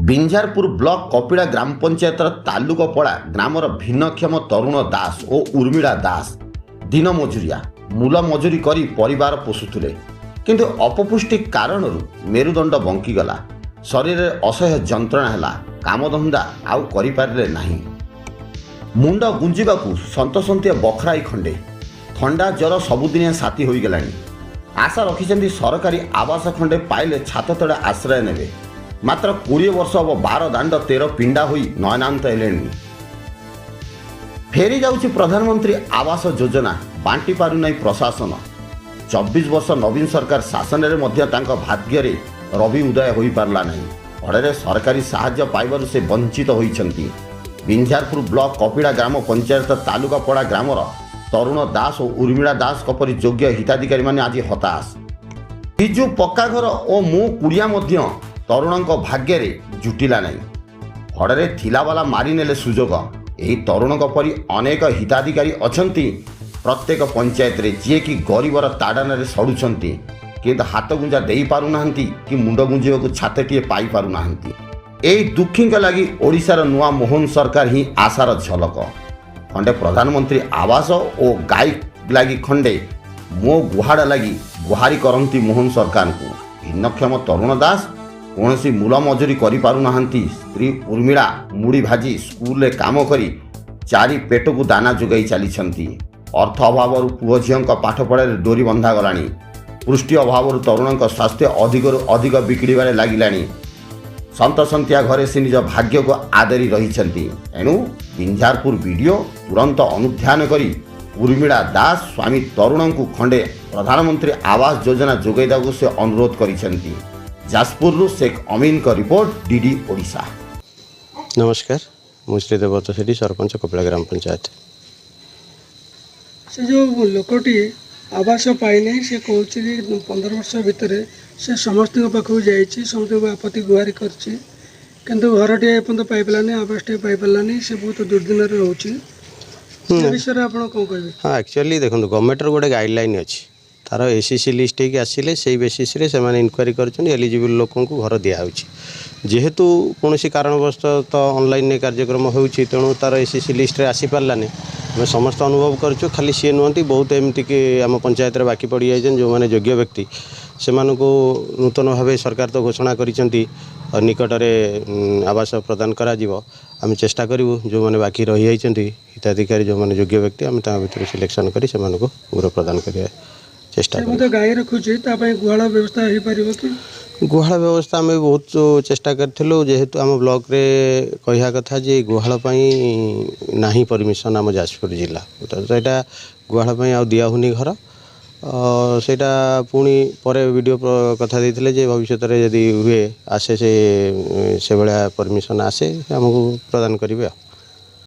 Binjharpur block କପିଳା ଗ୍ରାମ ପଞ୍ଚାୟତର ତାଲୁକପଡ଼ା ଗ୍ରାମର ଭିନ୍ନକ୍ଷମ ତରୁଣ ଦାସ ଓ ଉର୍ମିଳା ଦାସ ଦିନ ମଜୁରିଆ ମୂଲ ମଜୁରୀ କରି ପରିବାର ପୋଷୁଥିଲେ, କିନ୍ତୁ ଅପପୁଷ୍ଟି କାରଣରୁ ମେରୁଦଣ୍ଡ ବଙ୍କିଗଲା। ଶରୀରରେ ଅସହ୍ୟ ଯନ୍ତ୍ରଣା ହେଲା, କାମଧନ୍ଦା ଆଉ କରିପାରିଲେ ନାହିଁ। ମୁଣ୍ଡ ଗୁଞ୍ଜିବାକୁ ସନ୍ତସନ୍ତିଆ ବଖରାଇ ଖଣ୍ଡେ, ଥଣ୍ଡା ଜ୍ୱର ସବୁଦିନିଆ ସାଥୀ ହୋଇଗଲାଣି। ଆଶା ରଖିଛନ୍ତି ସରକାରୀ ଆବାସ ଖଣ୍ଡେ ପାଇଲେ ଛାତ ତଳେ ଆଶ୍ରୟ ନେବେ। ମାତ୍ର 20 ବର୍ଷ ହେବ 12 ଦାଣ୍ଡ 13 ପିଣ୍ଡା ହୋଇ ନୟନାନ୍ତ ହେଲେଣି। ଫେରି ଯାଉଛି ପ୍ରଧାନମନ୍ତ୍ରୀ ଆବାସ ଯୋଜନା, ବାଣ୍ଟି ପାରୁନାହିଁ ପ୍ରଶାସନ। 24 ବର୍ଷ ନବୀନ ସରକାର ଶାସନରେ ମଧ୍ୟ ତାଙ୍କ ଭାଗ୍ୟରେ ରବି ଉଦୟ ହୋଇପାରିଲା ନାହିଁ। ଫଳରେ ସରକାରୀ ସାହାଯ୍ୟ ପାଇବାରୁ ସେ ବଞ୍ଚିତ ହୋଇଛନ୍ତି। ବିଞ୍ଝାରପୁର ବ୍ଲକ କପିଳା ଗ୍ରାମ ପଞ୍ଚାୟତ ତାଲୁକପଡ଼ା ଗ୍ରାମର ତରୁଣ ଦାସ ଓ ଉର୍ମିଳା ଦାସଙ୍କ ପରି ଯୋଗ୍ୟ ହିତାଧିକାରୀମାନେ ଆଜି ହତାଶ। ବିଜୁ ପକ୍କାଘର ଓ ମୁଁ କୁଡ଼ିଆ ମଧ୍ୟ ତରୁଣଙ୍କ ଭାଗ୍ୟରେ ଜୁଟିଲା ନାହିଁ। ଫଳରେ ଥିଲାବାଲା ମାରିନେଲେ ସୁଯୋଗ। ଏହି ତରୁଣଙ୍କ ପରି ଅନେକ ହିତାଧିକାରୀ ଅଛନ୍ତି ପ୍ରତ୍ୟେକ ପଞ୍ଚାୟତରେ, ଯିଏକି ଗରିବର ତାଡ଼ନାରେ ସଢ଼ୁଛନ୍ତି, କିନ୍ତୁ ହାତ ଗୁଞ୍ଜା ଦେଇପାରୁନାହାନ୍ତି କି ମୁଣ୍ଡ ଗୁଞ୍ଜିବାକୁ ଛାତଟିଏ ପାଇପାରୁନାହାନ୍ତି। ଏହି ଦୁଃଖୀଙ୍କ ଲାଗି ଓଡ଼ିଶାର ନୂଆ ମୋହନ ସରକାର ହିଁ ଆଶାର ଝଲକ। ଖଣ୍ଡେ ପ୍ରଧାନମନ୍ତ୍ରୀ ଆବାସ ଓ ଗାଈ ଲାଗି ଖଣ୍ଡେ ମୋ ଗୁହାଡ଼ ଲାଗି ଗୁହାରି କରନ୍ତି ମୋହନ ସରକାରଙ୍କୁ। ଭିନ୍ନକ୍ଷମ ତରୁଣ ଦାସ କୌଣସି ମୂଲ ମଜୁରୀ କରିପାରୁନାହାନ୍ତି। ସ୍ତ୍ରୀ ଉର୍ମିଳା ମୁଢ଼ି ଭାଜି ସ୍କୁଲରେ କାମ କରି 4 ପେଟକୁ ଦାନା ଯୋଗାଇ ଚାଲିଛନ୍ତି। ଅର୍ଥ ଅଭାବରୁ ପୁଅ ଝିଅଙ୍କ ପାଠପଢ଼ାରେ ଡୋରି ବନ୍ଧାଗଲାଣି। ପୁଷ୍ଟି ଅଭାବରୁ ତରୁଣଙ୍କ ସ୍ୱାସ୍ଥ୍ୟ ଅଧିକରୁ ଅଧିକ ବିଗିଡ଼ିବାରେ ଲାଗିଲାଣି। ସନ୍ତସନ୍ତିଆ ଘରେ ସେ ନିଜ ଭାଗ୍ୟକୁ ଆଦରି ରହିଛନ୍ତି। ଏଣୁ ବିଞ୍ଝାରପୁର ବିଡ଼ିଓ ତୁରନ୍ତ ଅନୁଧ୍ୟାନ କରି ଉର୍ମିଳା ଦାସ ସ୍ୱାମୀ ତରୁଣଙ୍କୁ ଖଣ୍ଡେ ପ୍ରଧାନମନ୍ତ୍ରୀ ଆବାସ ଯୋଜନା ଯୋଗାଇ ଦେବାକୁ ସେ ଅନୁରୋଧ କରିଛନ୍ତି। ଯାଜପୁରରୁ शेख अमीन का रिपोर्ट, डीडी ओडिशा। नमस्कार, ମୁଁ ଶ୍ରୀ ଦେବବ୍ରତ ସେଠୀ, ସରପଞ୍ଚ କପିଳା ଗ୍ରାମ ପଞ୍ଚାୟତ। से जो लोकटी आवास पाइना से कहूँ 15 वर्ष भितर से समस्त पाखक जाइए, समस्त आपत्ति गुहारि करछि, किंतु घरटे एपर्यंत पाइपारानी, आवासटे पाइपारानी, से बहुत दुर्दिन रोचे विषय आप कह। हाँ, एक्चुअली देखो गवर्नमेंटर गोटे गाइडलाइन अच्छी, तार एसीसी लिस्ट होगी आसिले से बेसीस से इनक्वारी कर एलिजिबल लोक घर दिहूँ। जेहेतु कौन कारणवश तो ऑनलाइन कार्यक्रम हो तेणु तार एसीसी लिस्ट में आसीपारानी। आम समस्त अनुभव करूँ, खाली सी नुहति बहुत एमती कि आम पंचायत बाकी पड़ जाए जो मैंने योग्य व्यक्ति से नूतन भाव सरकार तो घोषणा कर निकट में आवास प्रदान करा आम चेष्टा करूँ जो मैंने बाकी रही जाइए हिताधिकारी जो मैंने योग्य व्यक्ति आम भर सिलेक्शन कर गृह प्रदान कर चेष्टा गाई रखुचे गुहाल व्यवस्था हो पार कि गुहाल व्यवस्था आम बहुत चेष्टा करूँ। जेहेतु आम ब्लॉक रे कह कथा जे गुहाल ना परमिशन आम जाजपुर जिला, तो यहाँ गुहाल आ दिहूनी घर सेटा पुणी पर वीडियो कथा देते जे भविष्य में यदि हुए आसे से भाया परमिशन आसे आमको प्रदान करेंगे।